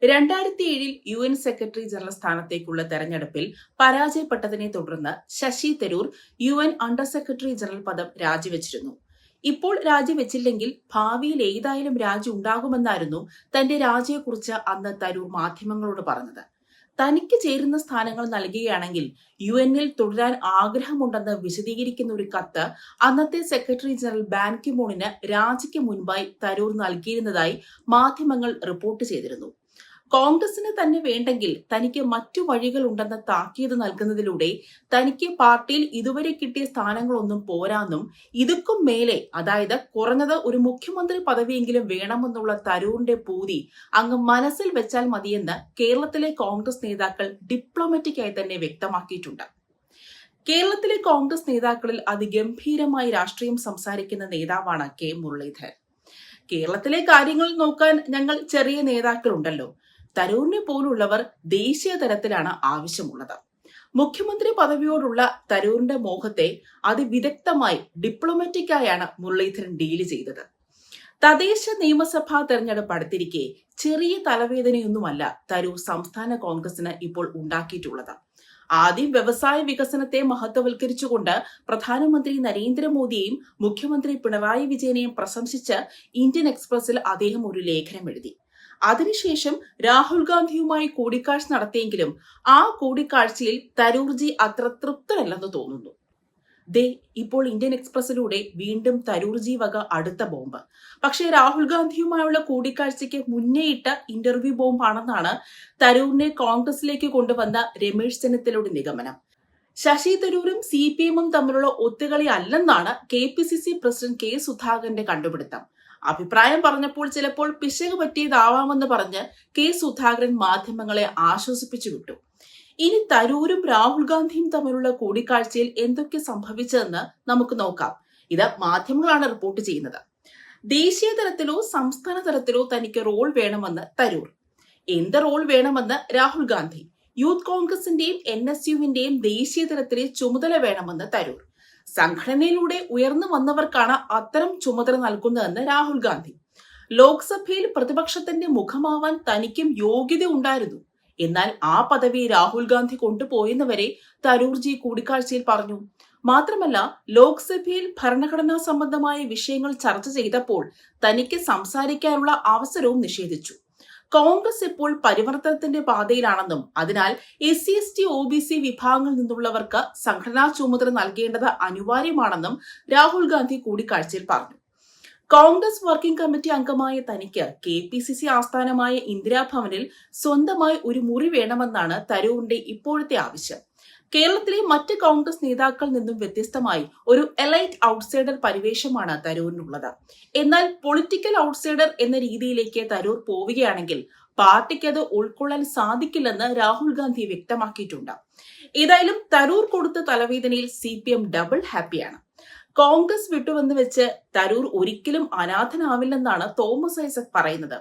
2007 UN secretary general സ്ഥാനത്തേക്കുള്ള തെരഞ്ഞെടുപ്പിൽ പരാജയപ്പെട്ടതിനെ തുടർന്ന് Shashi Tharoor UN under secretary general പദം രാജിവെച്ചിരുന്നു. ഇപ്പോൾ രാജിവെച്ചില്ലെങ്കിൽ ഭാവിയിൽ ഏതായാലും രാജി ഉണ്ടാകുമെന്നായിരുന്നു തന്റെ രാജിയെക്കുറിച്ച് അന്ന് തരൂർ മാധ്യമങ്ങളോട് പറഞ്ഞത്. തനിക്ക് ചേരുന്ന സ്ഥാനങ്ങൾ നൽകുകയാണെങ്കിൽ UN-ൽ തുടരാൻ ആഗ്രഹമുണ്ടെന്ന് വിശദീകരിക്കുന്ന ഒരു കത്ത് അന്നത്തെ സെക്രട്ടറി ജനറൽ ബാൻ കി മൂണിന് രാജിക്ക് മുൻപായി തരൂർ നൽകിയിരുന്നതായി മാധ്യമങ്ങൾ റിപ്പോർട്ട് ചെയ്തിരുന്നു. കോൺഗ്രസിന് തന്നെ വേണ്ടെങ്കിൽ തനിക്ക് മറ്റു വഴികളുണ്ടെന്ന താക്കീത് നൽകുന്നതിലൂടെ തനിക്ക് പാർട്ടിയിൽ ഇതുവരെ കിട്ടിയ സ്ഥാനങ്ങളൊന്നും പോരാന്നും ഇതുക്കും മേലെ, അതായത് കുറഞ്ഞത് ഒരു മുഖ്യമന്ത്രി പദവിയെങ്കിലും വേണമെന്നുള്ള തരൂറിന്റെ പൂതി അങ്ങ് മനസ്സിൽ വെച്ചാൽ മതിയെന്ന് കേരളത്തിലെ കോൺഗ്രസ് നേതാക്കൾ ഡിപ്ലോമാറ്റിക്കായി തന്നെ വ്യക്തമാക്കിയിട്ടുണ്ട്. കേരളത്തിലെ കോൺഗ്രസ് നേതാക്കളിൽ അതിഗംഭീരമായി രാഷ്ട്രീയം സംസാരിക്കുന്ന നേതാവാണ് കെ മുരളീധരൻ. കേരളത്തിലെ കാര്യങ്ങൾ നോക്കാൻ ഞങ്ങൾ ചെറിയ നേതാക്കളുണ്ടല്ലോ. തരൂരിനെ പോലുള്ളവർ ദേശീയ തലത്തിലാണ് ആവശ്യമുള്ളത്. മുഖ്യമന്ത്രി പദവിയോടുള്ള തരൂരിന്റെ മോഹത്തെ അതിവിദഗ്ധമായി ഡിപ്ലോമാറ്റിക്കായാണ് മുരളീധരൻ ഡീല് ചെയ്തത്. തദ്ദേശ നിയമസഭാ തെരഞ്ഞെടുപ്പ് അടുത്തിരിക്കെ ചെറിയ തലവേദനയൊന്നുമല്ല തരൂർ സംസ്ഥാന കോൺഗ്രസിന് ഇപ്പോൾ ഉണ്ടാക്കിയിട്ടുള്ളത്. ആദ്യം വ്യവസായ വികസനത്തെ മഹത്വവൽക്കരിച്ചുകൊണ്ട് പ്രധാനമന്ത്രി നരേന്ദ്രമോദിയെയും മുഖ്യമന്ത്രി പിണറായി വിജയനെയും പ്രശംസിച്ച് ഇന്ത്യൻ എക്സ്പ്രസിൽ അദ്ദേഹം ഒരു ലേഖനം എഴുതി. അതിനുശേഷം രാഹുൽ ഗാന്ധിയുമായി കൂടിക്കാഴ്ച നടത്തിയെങ്കിലും ആ കൂടിക്കാഴ്ചയിൽ തരൂർജി അത്ര തൃപ്തരല്ലെന്ന് തോന്നുന്നു. ഇപ്പോൾ ഇന്ത്യൻ എക്സ്പ്രസിലൂടെ വീണ്ടും തരൂർജി വക അടുത്ത ബോംബ്. പക്ഷേ രാഹുൽ ഗാന്ധിയുമായുള്ള കൂടിക്കാഴ്ചയ്ക്ക് മുന്നേയിട്ട ഇന്റർവ്യൂ ബോംബാണെന്നാണ് തരൂരിനെ കോൺഗ്രസിലേക്ക് കൊണ്ടുവന്ന രമേശ് ചെന്നിത്തലയുടെ നിഗമനം. ശശി തരൂരും CPM-ഉം തമ്മിലുള്ള ഒത്തുകളി അല്ലെന്നാണ് KPCC പ്രസിഡന്റ് കെ സുധാകരന്റെ കണ്ടുപിടുത്തം. അഭിപ്രായം പറഞ്ഞപ്പോൾ ചിലപ്പോൾ പിശക് പറ്റിയതാവാമെന്ന് പറഞ്ഞ് കെ സുധാകരൻ മാധ്യമങ്ങളെ ആശ്വസിപ്പിച്ചു വിട്ടു. ഇനി തരൂരും രാഹുൽ ഗാന്ധിയും തമ്മിലുള്ള കൂടിക്കാഴ്ചയിൽ എന്തൊക്കെ സംഭവിച്ചതെന്ന് നമുക്ക് നോക്കാം. ഇത് മാധ്യമങ്ങളാണ് റിപ്പോർട്ട് ചെയ്യുന്നത്. ദേശീയ തലത്തിലോ സംസ്ഥാന തലത്തിലോ തനിക്ക് റോൾ വേണമെന്ന് തരൂർ. എന്ത് റോൾ വേണമെന്ന് രാഹുൽ ഗാന്ധി. യൂത്ത് കോൺഗ്രസിന്റെയും NSUവിന്റെയും ദേശീയ തലത്തിലെ ചുമതല വേണമെന്ന് തരൂർ. സംഘടനയിലൂടെ ഉയർന്നു വന്നവർക്കാണ് അത്തരം ചുമതല നൽകുന്നതെന്ന് രാഹുൽ ഗാന്ധി. ലോക്സഭയിൽ പ്രതിപക്ഷത്തിന്റെ മുഖമാവാൻ തനിക്കും യോഗ്യത ഉണ്ടായിരുന്നു. എന്നാൽ ആ പദവി രാഹുൽ ഗാന്ധി കൊണ്ടുപോയെന്ന് വരെ തരൂർജി കൂടിക്കാഴ്ചയിൽ പറഞ്ഞു. മാത്രമല്ല, ലോക്സഭയിൽ ഭരണഘടനാ സംബന്ധമായ വിഷയങ്ങൾ ചർച്ച ചെയ്തപ്പോൾ തനിക്ക് സംസാരിക്കാനുള്ള അവസരവും നിഷേധിച്ചു. കോൺഗ്രസ് ഇപ്പോൾ പരിവർത്തനത്തിന്റെ പാതയിലാണെന്നും അതിനാൽ SC/ST OBC വിഭാഗങ്ങളിൽ നിന്നുള്ളവർക്ക് സംഘടനാ ചുമതല നൽകേണ്ടത് അനിവാര്യമാണെന്നും രാഹുൽ ഗാന്ധി കൂടിക്കാഴ്ചയിൽ പറഞ്ഞു. കോൺഗ്രസ് വർക്കിംഗ് കമ്മിറ്റി അംഗമായ തനിക്ക് KPCC ആസ്ഥാനമായ ഇന്ദിരാഭവനിൽ സ്വന്തമായി ഒരു മുറി വേണമെന്നാണ് തരൂരിന്റെ ഇപ്പോഴത്തെ ആവശ്യം. കേരളത്തിലെ മറ്റ് കോൺഗ്രസ് നേതാക്കളിൽ നിന്നും വ്യത്യസ്തമായി ഒരു എലൈറ്റ് ഔട്ട്സൈഡർ പരിവേഷമാണ് തരൂരിനുള്ളത്. എന്നാൽ പൊളിറ്റിക്കൽ ഔട്ട്സൈഡർ എന്ന രീതിയിലേക്ക് തരൂർ പോവുകയാണെങ്കിൽ പാർട്ടിക്ക് അത് ഉൾക്കൊള്ളാൻ സാധിക്കില്ലെന്ന് രാഹുൽ ഗാന്ധി വ്യക്തമാക്കിയിട്ടുണ്ട്. ഏതായാലും തരൂർ കൊടുത്ത തലവേദനയിൽ CPM ഡബിൾ ഹാപ്പിയാണ്. കോൺഗ്രസ് വിട്ടുവെന്ന് വെച്ച് തരൂർ ഒരിക്കലും അനാഥനാവില്ലെന്നാണ് തോമസ് ഐസക് പറയുന്നത്.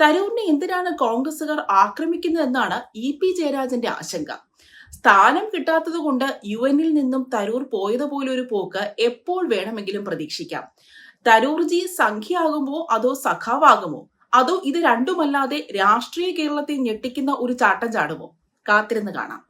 തരൂരിനെ എന്തിനാണ് കോൺഗ്രസുകാർ ആക്രമിക്കുന്നതെന്നാണ് EP ജയരാജന്റെ ആശങ്ക. സ്ഥാനം കിട്ടാത്തതുകൊണ്ട് UN-ൽ നിന്നും തരൂർ പോയതുപോലൊരു പോക്ക് എപ്പോൾ വേണമെങ്കിലും പ്രതീക്ഷിക്കാം. തരൂർജി സംഖ്യയാകുമോ അതോ സഖാവാകുമോ, അതോ ഇത് രണ്ടുമല്ലാതെ രാഷ്ട്രീയ കേരളത്തെ ഞെട്ടിക്കുന്ന ഒരു ചാട്ടം ചാടുമോ? കാത്തിരുന്ന് കാണാം.